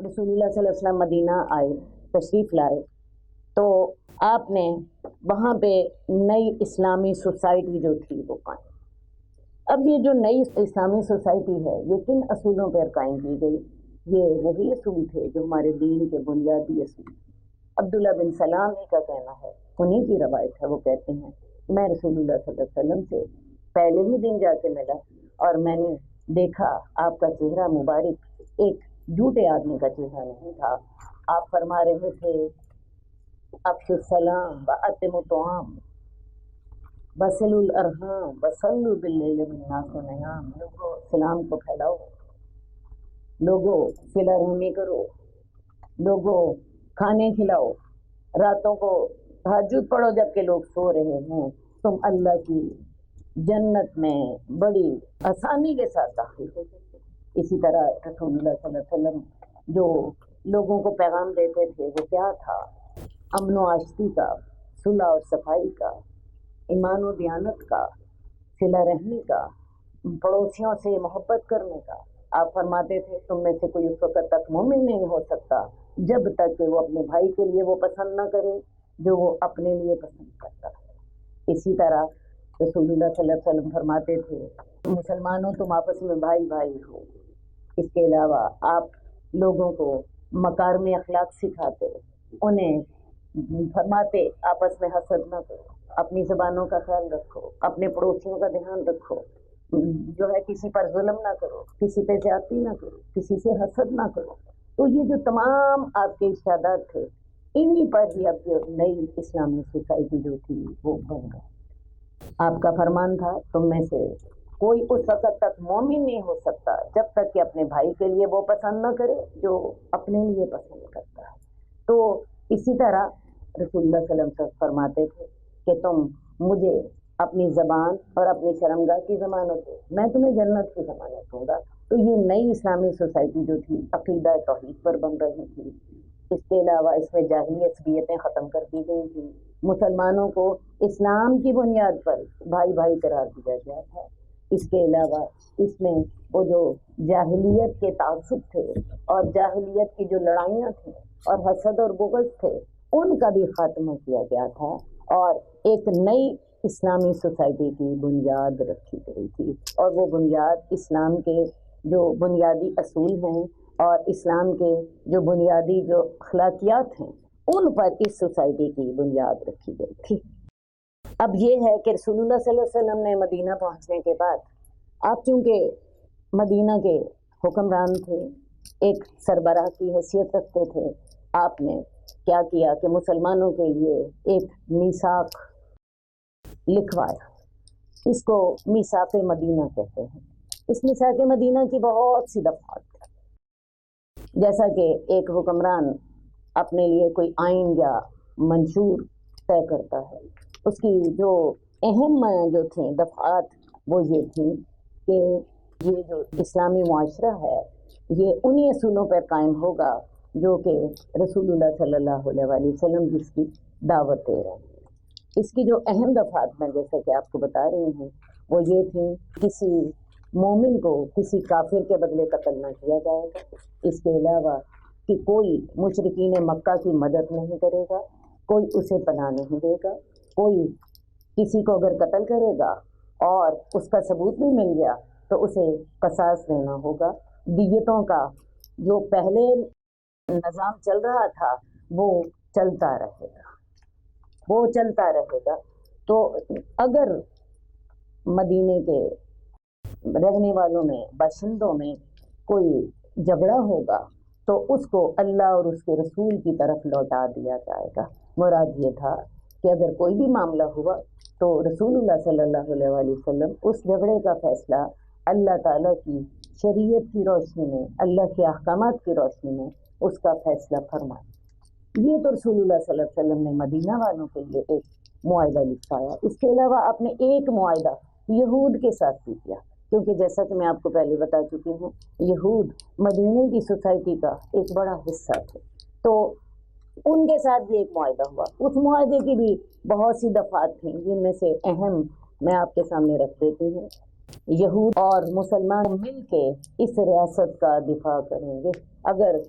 रसूलुल्लाह सल्लल्लाहु अलैहि वसल्लम मदीना आए, तशरीफ़ लाए, तो आपने वहाँ पे नई इस्लामी सोसाइटी जो थी वो कायम। अब ये जो नई इस्लामी सोसाइटी है ये किन असूलों पर कायम की गई? ये वही असूल थे जो हमारे दीन के बुनियादी असूल। अब्दुल्ला बिन सलाम ही का कहना है, उन्हीं की रवायत है, वो कहते हैं मैं रसूलुल्लाह सल्लल्लाहु अलैहि वसल्लम से पहले ही दिन जाके मिला और मैंने देखा आपका चेहरा मुबारक एक झूठे आदमी का चेहरा नहीं था। आप फरमा रहे थे अफ़शुस सलाम व अतिमु तआम वसिलुल अरहाम वसल्लु बिल्लैलि वन्नास नियाम। लोगों सलाम को फैलाओ, लोगों सिला रहमी करो, लोगों खाने खिलाओ, रातों को तहज्जुद पढ़ो जबकि लोग सो रहे हैं। तुम अल्लाह की जन्नत में बड़ी आसानी के साथ दाखिल हो सकते। इसी तरह रसूलुल्लाह सल्लल्लाहु अलैहि वसल्लम जो लोगों को पैगाम देते थे वो क्या था? अमन व आशती का, सुलह और सफाई का, ईमान व दियानत का, सिला रहमी का, पड़ोसियों से मोहब्बत करने का। आप फरमाते थे तुम में से कोई उस वक्त तक मोमिन नहीं हो सकता जब तक कि वो अपने भाई के लिए वो पसंद न करे जो वो अपने लिए पसंद करता है। इसी तरह रसूलुल्लाह सल्लल्लाहु अलैहि वसल्लम फरमाते थे मुसलमानों तुम आपस में भाई भाई हो। इसके अलावा आप लोगों को मकारिम अखलाक सिखाते, उन्हें फरमाते आपस में हसद न करो, अपनी ज़बानों का ख्याल रखो, अपने पड़ोसियों का ध्यान रखो, जो है किसी पर जुल्म ना करो, किसी पे ज्यादती ना करो, किसी से हसद ना करो। तो ये जो तमाम आपके इर्शादात थे इन्हीं पर ही अब जो नई इस्लामी सोसाइटी जो थी वो बन गई। आपका फरमान था तुम में से कोई उस वक्त तक मोमिन नहीं हो सकता जब तक कि अपने भाई के लिए वो पसंद न करे जो अपने लिए पसंद करता है। तो इसी तरह रसूलुल्लाह सल्लल्लाहु अलैहि वसल्लम फरमाते थे कि तुम मुझे अपनी ज़बान और अपनी शर्मगाह की ज़मानत दो, मैं तुम्हें जन्नत की ज़मानत दूंगा। तो ये नई इस्लामी सोसाइटी जो थी अक़ीदा तौहीद पर बन रही थी। इसके अलावा इसमें जाहिली असबियतें ख़त्म कर दी गई थी। मुसलमानों को इस्लाम की बुनियाद पर भाई भाई करार दिया गया था। इसके अलावा इसमें वो जो जाहिलियत के तासुब थे और जाहिलियत की जो लड़ाइयाँ थी और हसद और बुग़्ज़ थे उनका भी ख़ात्मा किया गया था और एक नई इस्लामी सोसाइटी की बुनियाद रखी गई थी। और वो बुनियाद इस्लाम के जो बुनियादी असूल हैं और इस्लाम के जो बुनियादी जो अखलाकियात हैं उन पर इस सोसाइटी की बुनियाद रखी गई थी। अब ये है कि रसूलुल्लाह सल्लल्लाहु अलैहि वसल्लम ने मदीना पहुंचने के बाद आप चूँकि मदीना के हुक्मरान थे, एक सरबराह की हैसियत रखते थे, आपने क्या किया कि मुसलमानों के लिए एक मीसाक लिखवाया। इसको मीसाक मदीना कहते हैं। इस मीसाक मदीना की बहुत सी दफ़ात, जैसा कि एक हुक्मरान अपने लिए कोई आइन या मंशूर तय करता है, उसकी जो अहम जो थी दफ़ात वो ये थी कि ये जो इस्लामी मुआशरा है ये उन्हीं असूलों पर कायम होगा जो कि रसूलुल्लाह सल्लल्लाहु अलैहि वसल्लम जिसकी दावत दे रहे हैं। इसकी जो अहम दफ़ात मैं जैसे कि आपको बता रही हूँ वो ये थी किसी मोमिन को किसी काफिर के बदले कत्ल न किया जाएगा। इसके अलावा कि कोई मुशरिकीन मक्का की मदद नहीं करेगा, कोई उसे पनाह नहीं देगा, कोई किसी को अगर कत्ल करेगा और उसका सबूत भी मिल गया तो उसे कसास देना होगा। दियतों का जो पहले निज़ाम चल रहा था वो चलता रहेगा। तो अगर मदीने के रहने वालों में बाशिंदों में कोई झगड़ा होगा तो उसको अल्लाह और उसके रसूल की तरफ लौटा दिया जाएगा। मुराद ये था कि अगर कोई भी मामला हुआ तो रसूलुल्लाह सल्लल्लाहु अलैहि वसल्लम उस झगड़े का फैसला अल्लाह ताला की शरीयत की रोशनी में, अल्लाह के अहकामात की रोशनी में उसका फैसला फरमाए। ये तो रसूलुल्लाह सल्लल्लाहु अलैहि वसल्लम ने मदीना वालों के लिए एक मुआहिदा लिखवाया। इसके अलावा आपने एक मुआहिदा यहूद के साथ भी किया, क्योंकि जैसा कि मैं आपको पहले बता चुकी हूँ यहूद मदीने की सोसाइटी का एक बड़ा हिस्सा थे, तो उनके साथ भी एक मुआहिदा हुआ। उस मुआहिदे की भी बहुत सी दफ़ात थी जिनमें से अहम मैं आपके सामने रख देती हूँ। यहूद और मुसलमान मिल के इस रियासत का दिफा करेंगे। अगर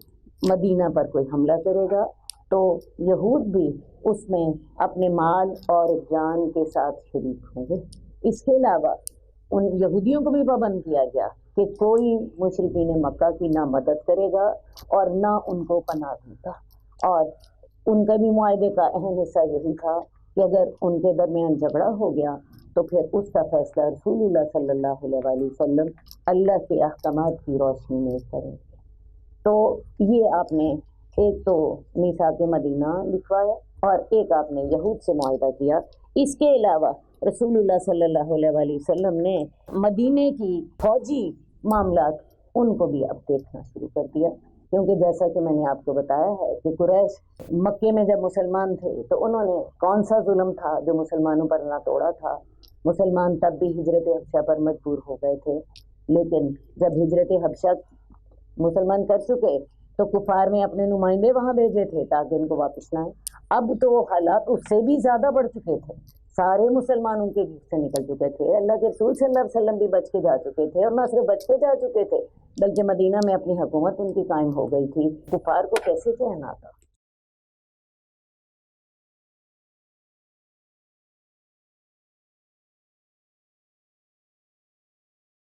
مدینہ پر کوئی حملہ کرے گا تو یہود بھی اس میں اپنے مال اور جان کے ساتھ شریک ہوں گے۔ اس کے علاوہ ان یہودیوں کو بھی پابند کیا گیا کہ کوئی مشرکین مکہ کی نہ مدد کرے گا اور نہ ان کو پناہ دے گا، اور ان کا بھی معاہدے کا اہم حصہ یہی تھا کہ اگر ان کے درمیان جھگڑا ہو گیا تو پھر اس کا فیصلہ رسول اللہ صلی اللہ علیہ وسلم اللہ کے احکامات کی روشنی میں کریں گے۔ تو یہ آپ نے ایک تو میثاق مدینہ لکھوایا اور ایک آپ نے یہود سے معاہدہ کیا۔ اس کے علاوہ رسول اللہ صلی اللہ علیہ وسلم نے مدینے کی فوجی معاملات ان کو بھی اب دیکھنا شروع کر دیا، کیونکہ جیسا کہ میں نے آپ کو بتایا ہے کہ قریش مکے میں جب مسلمان تھے تو انہوں نے کون سا ظلم تھا جو مسلمانوں پر نہ توڑا تھا۔ مسلمان تب بھی ہجرت حبشہ پر مجبور ہو گئے تھے، لیکن جب ہجرت حبشہ مسلمان کر چکے تو کفار نے اپنے نمائندے وہاں بھیجے تھے تاکہ ان کو واپس لائیں۔ اب تو حالات اس سے بھی زیادہ بڑھ چکے تھے، سارے مسلمان ان کے گھر سے نکل چکے تھے، اللہ کے رسول صلی اللہ علیہ وسلم بھی بچ کے جا چکے تھے، اور نہ صرف بچ کے جا چکے تھے بلکہ مدینہ میں اپنی حکومت ان کی قائم ہو گئی تھی۔ کفار کو کیسے چین آتا؟